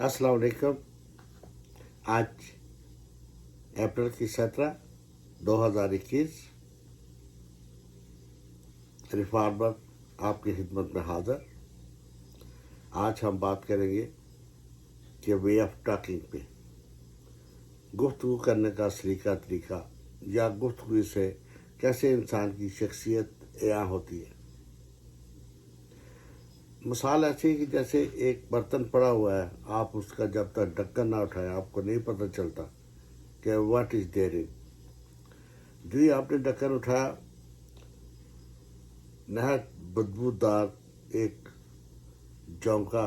अस्सलाम वालेकुम। आज अप्रैल की 17, 2021 रिफॉर्मर आपकी खिदमत में हाजिर। आज हम बात करेंगे कि वे ऑफ टॉकिंग पे गुफ्तगू करने का तरीका या गुफ्तगू से कैसे इंसान की शख्सियत अयां होती है। मिसाल ऐसी है कि जैसे एक बर्तन पड़ा हुआ है, आप उसका जब तक ढक्कन ना उठाएं आपको नहीं पता चलता कि व्हाट इज देयर इन। जो ही आपने ढक्कन उठाया, नहायत बदबूदार एक झोंका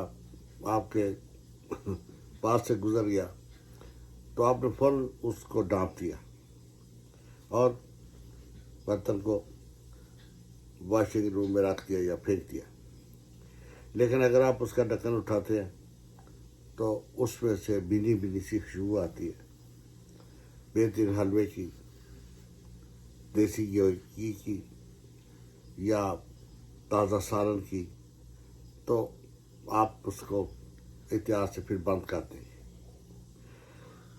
आपके पास से गुजर गया, तो आपने फौरन उसको ढांप दिया और बर्तन को वॉशिंग रूम में रख दिया या फेंक दिया। लेकिन अगर आप उसका ढक्कन उठाते हैं तो उसमें से भीनी भीनी सी खुशबू आती है, बेहतरीन हलवे की, देसी घी की या ताज़ा सालन की। तो आप उसको एहतियात से फिर बंद कर देंगे।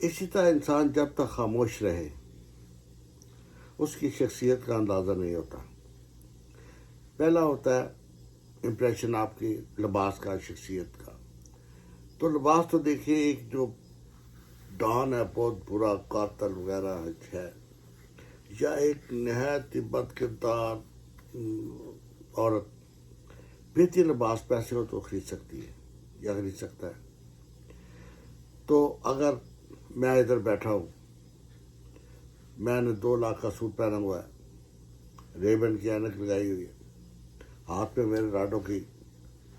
इसी तरह इंसान जब तक खामोश रहे उसकी शख्सियत का अंदाज़ा नहीं होता। पहला होता है इम्प्रेशन आपके लिबास का, शख्सियत का। तो लिबास तो देखिए, एक जो डॉन है, बहुत बुरा कातल वगैरह है, या एक नहायत बदकिरदार औरत, बेहतरीन लिबास पैसे हो तो खरीद सकती है या खरीद सकता है। तो अगर मैं इधर बैठा हूँ, मैंने 2 लाख का सूट पहना हुआ है, रेबन की ऐनक लगाई हुई है, हाथ में मेरे राडों की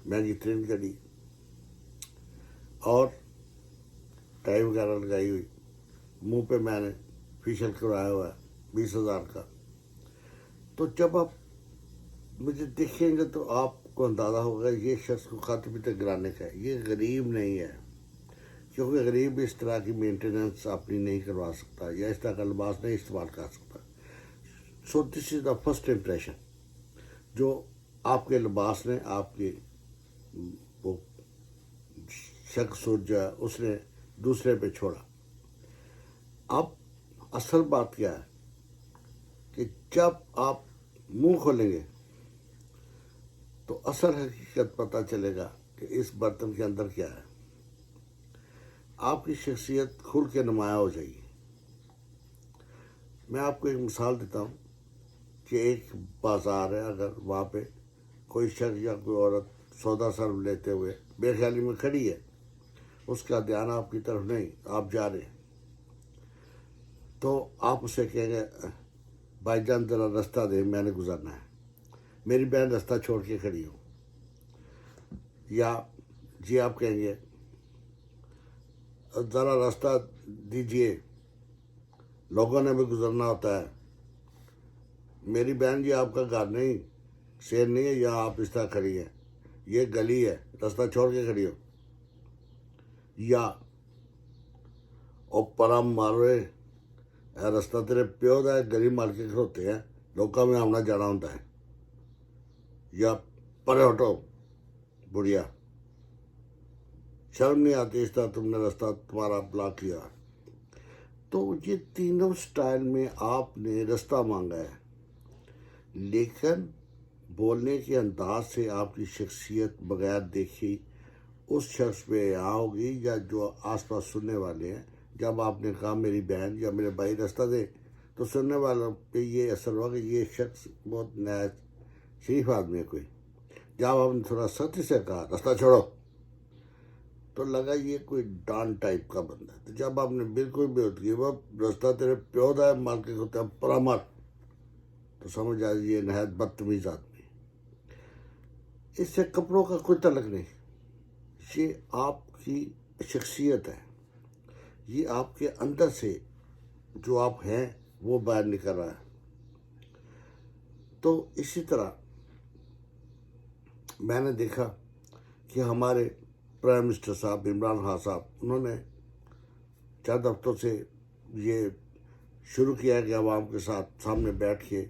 महंगी तरीन घड़ी और टाई वगैरह लगाई हुई, मुंह पे मैंने फेशियल करवाया हुआ है 20,000 का। तो जब आप मुझे देखेंगे तो आपको अंदाज़ा होगा ये शख्स को खाते पीते गिराने का है, ये गरीब नहीं है। क्योंकि गरीब इस तरह की मेंटेनेंस अपनी नहीं करवा सकता या इस तरह का लिबास नहीं इस्तेमाल कर सकता। So this is the first impression जो आपके लिबास ने आपके वो शख्स जो है उसने दूसरे पे छोड़ा। अब असल बात क्या है कि जब आप मुंह खोलेंगे तो असल हकीकत पता चलेगा कि इस बर्तन के अंदर क्या है। आपकी शख्सियत खुल के नुमाया हो जाएगी। मैं आपको एक मिसाल देता हूँ कि एक बाज़ार है, अगर वहाँ पे कोई शख्स या कोई औरत सौदा सर्व लेते हुए बेख्याली में खड़ी है, उसका ध्यान आपकी तरफ नहीं, आप जा रहे हैं, तो आप उसे कहेंगे भाईजान ज़रा रास्ता दे, मैंने गुजरना है, मेरी बहन रास्ता छोड़ के खड़ी हो। या जी आप कहेंगे ज़रा रास्ता दीजिए, लोगों ने भी गुजरना होता है, मेरी बहन जी आपका घर नहीं, शेर नहीं है, या आप इस तरह खड़ी है, ये गली है, रास्ता छोड़ के खड़ी हो। या ओ परम मारो रास्ता तेरे प्यो का गली मार के खड़ोते हैं, लोगों में आना जाना होता है। या परे हटो बुढ़िया, शर्म नहीं आती इस तरह तुमने रास्ता तुम्हारा ब्लॉक किया। तो ये तीनों स्टाइल में आपने रास्ता मांगा है, लेकिन बोलने के अंदाज से आपकी शख्सियत बगैर देखी उस शख्स पे यहाँ होगी या जो आसपास सुनने वाले हैं। जब आपने कहा मेरी बहन या मेरे भाई रास्ता दे, तो सुनने वालों पे ये असर हुआ कि ये शख्स बहुत नया शरीफ आदमी है कोई। जब आपने थोड़ा सख्ती से कहा रास्ता छोड़ो, तो लगा ये कोई डॉन टाइप का बंदा है। तो जब आपने बिल्कुल बेहोश की वो रास्ता तेरे प्यो दा मार के होता परामर, तो समझ आ ये नहायत बदतमीज आदमी। इससे कपड़ों का कोई तलक नहीं, ये आपकी शख्सियत है, ये आपके अंदर से जो आप हैं वो बाहर निकल रहा है। तो इसी तरह मैंने देखा कि हमारे प्राइम मिनिस्टर साहब इमरान खान साहब, उन्होंने चंद हफ्तों से ये शुरू किया है कि आवाम के साथ सामने बैठ के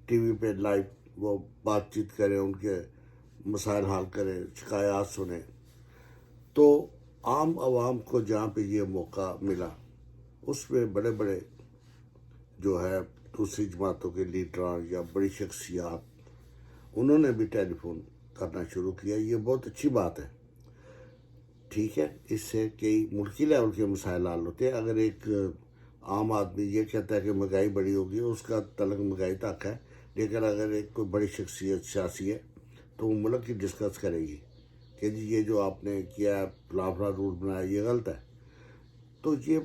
टीवी पे लाइव वो बातचीत करें, उनके मसाइल हल करें, शिकायत सुने। तो عام عوام کو جہاں پہ یہ موقع ملا اس میں بڑے بڑے جو ہے دوسری جماعتوں کے لیڈران یا بڑی شخصیات انہوں نے بھی ٹیلی فون کرنا شروع کیا. یہ بہت اچھی بات ہے. ٹھیک ہے, اس سے کئی ملکی لیول کے مسائل حل ہوتے ہیں. اگر ایک عام آدمی یہ کہتا ہے کہ مہنگائی بڑی ہوگی, اس کا تعلق مہنگائی تک ہے, لیکن اگر ایک کوئی بڑی شخصیت سیاسی ہے تو وہ ملک کی ڈسکس کرے گی کہ جی یہ جو آپ نے کیا ہے فلاں فلاں رول بنایا یہ غلط ہے. تو یہ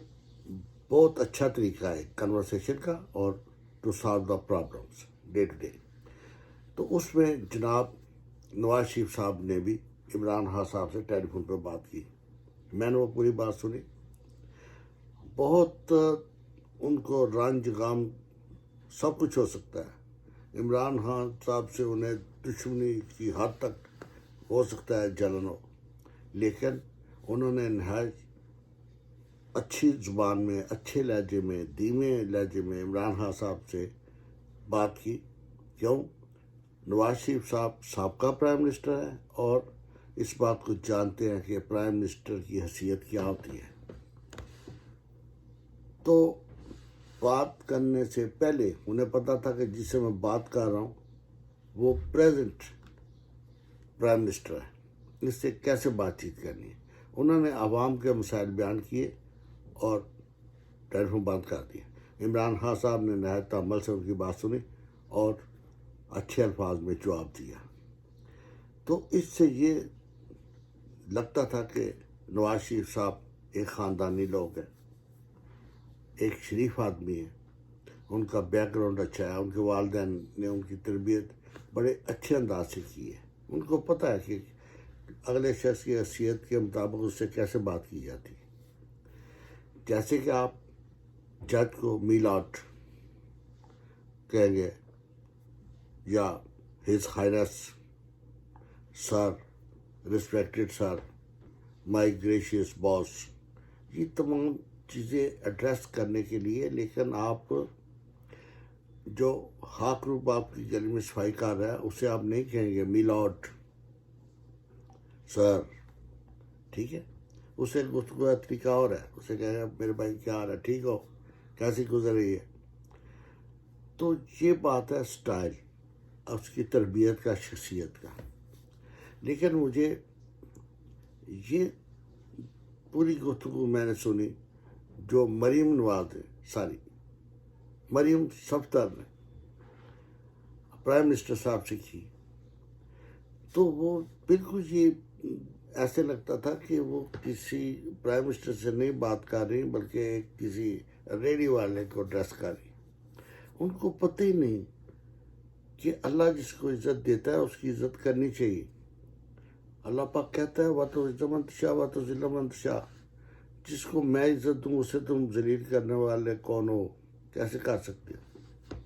بہت اچھا طریقہ ہے کنورسیشن کا اور to solve the problems day to day. تو اس میں جناب نواز شریف صاحب نے بھی عمران خان صاحب سے ٹیلی فون پہ بات کی. میں نے وہ پوری بات سنی. بہت ان کو رنج غم سب کچھ ہو سکتا ہے. عمران خان صاحب سے انہیں دشمنی کی حد تک ہو سکتا ہے جلن ہو, لیکن انہوں نے نہایت اچھی زبان میں, اچھے لہجے میں, دھیمے لہجے میں عمران خان صاحب سے بات کی. کیوں؟ نواز شریف صاحب سابقہ پرائم منسٹر ہیں اور اس بات کو جانتے ہیں کہ پرائم منسٹر کی حیثیت کیا ہوتی ہے. تو بات کرنے سے پہلے انہیں پتہ تھا کہ جس سے میں بات کر رہا ہوں وہ پریزنٹ پرائم منسٹر ہے, اس سے کیسے بات چیت کرنی ہے. انہوں نے عوام کے مسائل بیان کیے اور ٹیلی فون بند کر دیا. عمران خان صاحب نے نہایت تحمل سے ان کی بات سنی اور اچھے الفاظ میں جواب دیا. تو اس سے یہ لگتا تھا کہ نواز شریف صاحب ایک خاندانی لوگ ہیں, ایک شریف آدمی ہے, ان کا بیک گراؤنڈ اچھا ہے, ان کے والدین نے ان کی تربیت بڑے اچھے انداز سے کی ہے. ان کو پتہ ہے کہ اگلے شخص کی حیثیت کے مطابق اس سے کیسے بات کی جاتی ہے. جیسے کہ آپ جج کو میلاٹ کہیں گے یا ہز ہائنس سر, ریسپیکٹڈ سر, مائی گریشیس باس, یہ تمام چیزیں ایڈریس کرنے کے لیے. لیکن آپ جو خاک روب آپ کی گلی میں صفائی کر رہا ہے اسے آپ نہیں کہیں گے میلاٹ سر. ٹھیک ہے, اسے گفتگو کا طریقہ اور ہے. اسے کہیں گے میرے بھائی کیا حال ہے, ٹھیک ہو, کیسی گزر رہی ہے. تو یہ بات ہے سٹائل, اس کی تربیت کا, شخصیت کا. لیکن مجھے یہ پوری گفتگو میں نے سنی جو مریم نواز ہے, مریم صفدر نے پرائم منسٹر صاحب سے کی, تو وہ بالکل یہ ایسے لگتا تھا کہ وہ کسی پرائم منسٹر سے نہیں بات کر رہی بلکہ کسی ریڈیو والے کو ایڈریس کر رہی. ان کو پتہ ہی نہیں کہ اللہ جس کو عزت دیتا ہے اس کی عزت کرنی چاہیے. اللہ پاک کہتا ہے وَتُعِزُّ مَن تَشَاءُ وَتُذِلُّ مَن تَشَاءُ, جس کو میں عزت دوں اسے تم ذلیل کرنے والے کون ہو, کیسے کر سکتے ہو.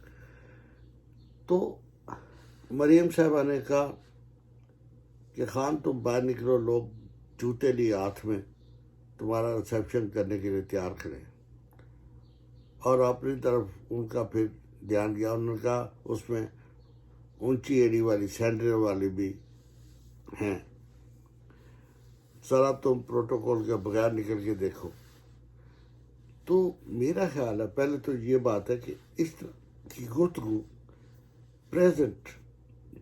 تو مریم صاحبہ نے کہا کہ خان تم باہر نکلو, لوگ جوتے لیے ہاتھ میں تمہارا ریسیپشن کرنے کے لیے تیار کھڑے ہیں. اور اپنی طرف ان کا پھر دھیان گیا. انہوں نے کہا اس میں اونچی ایڑی والی سینڈر والی بھی ہیں, ذرا تم پروٹوکول کے بغیر نکل کے دیکھو. تو میرا خیال ہے پہلے تو یہ بات ہے کہ اس طرح کی گفتگو پریزنٹ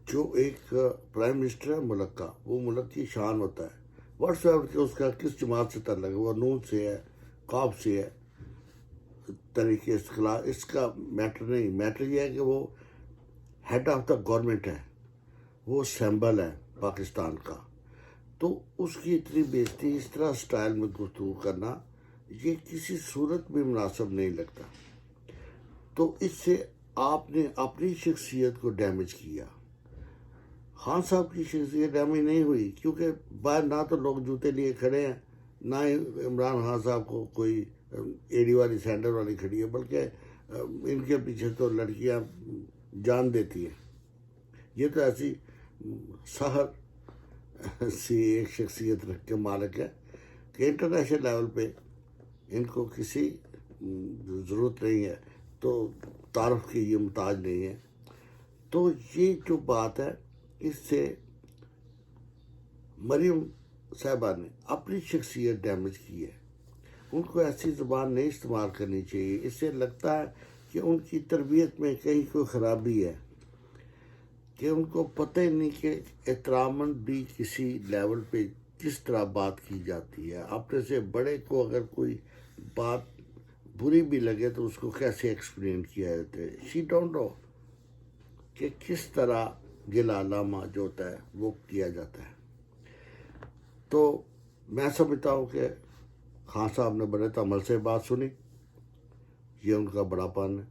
جو ایک پرائم منسٹر ہے ملک کا, وہ ملک کی شان ہوتا ہے. واٹس ایور کہ اس کا کس جماعت سے تعلق ہے, وہ نون سے ہے, قاف سے ہے, تحریک استقلال, اس کا میٹر نہیں. میٹر یہ ہے کہ وہ ہیڈ آف دا گورنمنٹ ہے, وہ سمبل ہے پاکستان کا. تو اس کی اتنی بےعزتی, اس طرح سٹائل میں گفتگو کرنا یہ کسی صورت میں مناسب نہیں لگتا. تو اس سے آپ نے اپنی شخصیت کو ڈیمیج کیا. خان صاحب کی شخصیت ڈیمیج نہیں ہوئی کیونکہ باہر نہ تو لوگ جوتے لیے کھڑے ہیں, نہ ہی عمران خان صاحب کو کوئی ایڑی والی سینڈر والی کھڑی ہے, بلکہ ان کے پیچھے تو لڑکیاں جان دیتی ہیں. یہ تو ایسی سحر سی ایک شخصیت رکھ کے مالک ہے کہ انٹرنیشنل لیول پہ ان کو کسی ضرورت نہیں ہے, تو تعارف کی یہ محتاج نہیں ہے. تو یہ جو بات ہے اس سے مریم साहिबा ने अपनी शख्सियत डैमेज की है। उनको ऐसी ज़बान नहीं इस्तेमाल करनी चाहिए। इससे लगता है कि उनकी तरबियत में कहीं कोई ख़राबी है, कि उनको पता ही नहीं कि एहतरामन भी किसी लेवल पे किस तरह बात की जाती है। अपने से बड़े को अगर कोई बात बुरी भी लगे तो उसको कैसे एक्सप्लेन किया जाता है। शी डोंट नो कि किस तरह गिला लामा जो होता है वो किया जाता है। तो मैं समझता हूँ कि खान साहब ने बड़े तमल से बात सुनी, ये उनका बड़ापन है।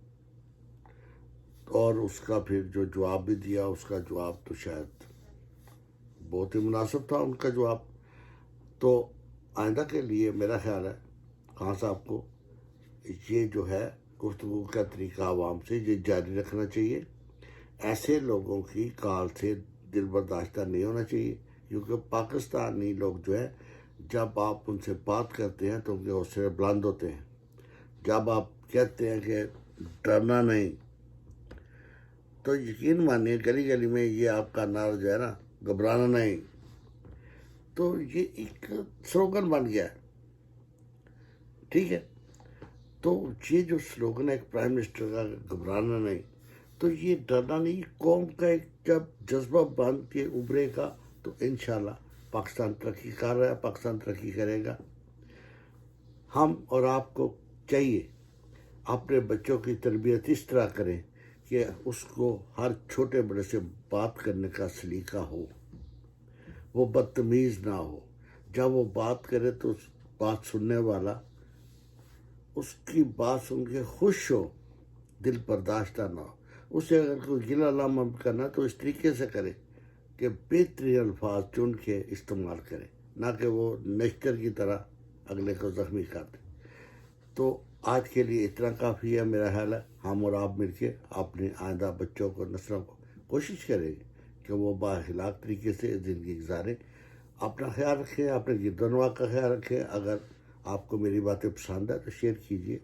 और उसका फिर जो जवाब भी दिया, उसका जवाब तो शायद बहुत ही मुनासिब था उनका जवाब। तो आइंदा के लिए मेरा ख्याल है खान साहब को ये जो है गुफ्तगू का तरीका आवाम से ये जारी रखना चाहिए। ऐसे लोगों की काल से दिल बर्दाश्त नहीं होना चाहिए, क्योंकि पाकिस्तानी लोग जो है जब आप उनसे बात करते हैं तो उनके हौसले बुलंद होते हैं। जब आप कहते हैं कि डरना नहीं, तो यकीन मानिए गली गली में ये आपका नारा जो है ना, घबराना नहीं, तो ये एक स्लोगन बन गया है। ठीक है, तो ये जो स्लोगन है एक प्राइम मिनिस्टर का, घबराना नहीं, तो ये डरना नहीं, कौम का एक जब जज्बा बन के उभरेगा तो इंशाल्लाह पाकिस्तान तरक्की कर रहा है, पाकिस्तान तरक्की करेगा। हम और आपको चाहिए अपने बच्चों की तरबियत इस तरह करें कि उसको हर छोटे बड़े से बात करने का सलीका हो, वो बदतमीज़ ना हो। जब वो बात करे तो उस बात सुनने वाला उसकी बात सुन के खुश हो, दिल बर्दाश्त ना हो। उसे अगर कोई गिला लामा करना तो इस तरीके से करे कि बेहतरीन अल्फाज चुन के इस्तेमाल करे, ना कि वो नश्तर की तरह अगले को ज़ख्मी कर दे। तो आज के लिए इतना काफ़ी है मेरा ख्याल है। हम और आप मिलके अपने आइंदा बच्चों को, नस्लों को कोशिश करेंगे कि वो बाखिलाक तरीके से ज़िंदगी गुजारें। अपना ख्याल रखें, अपने गिरदनवा का ख्याल रखें। अगर आपको मेरी बातें पसंद है तो शेयर कीजिए,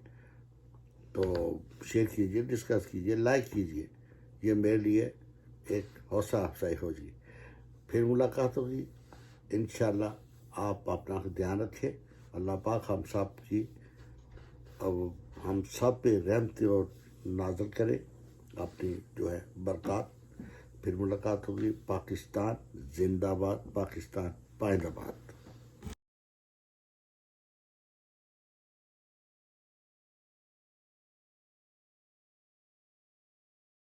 डिस्कस कीजिए, लाइक कीजिए। ये मेरे लिए एक हौसला अफजाई होगी। फिर मुलाकात होगी इंशाल्लाह। आप अपना ध्यान रखें। अल्लाह पाक हम सब की, अब हम सब पे रहमत और नाज़िल करे अपनी जो है बरक़ात। फिर मुलाकात होगी। पाकिस्तान जिंदाबाद, पाकिस्तान पाइंदाबाद।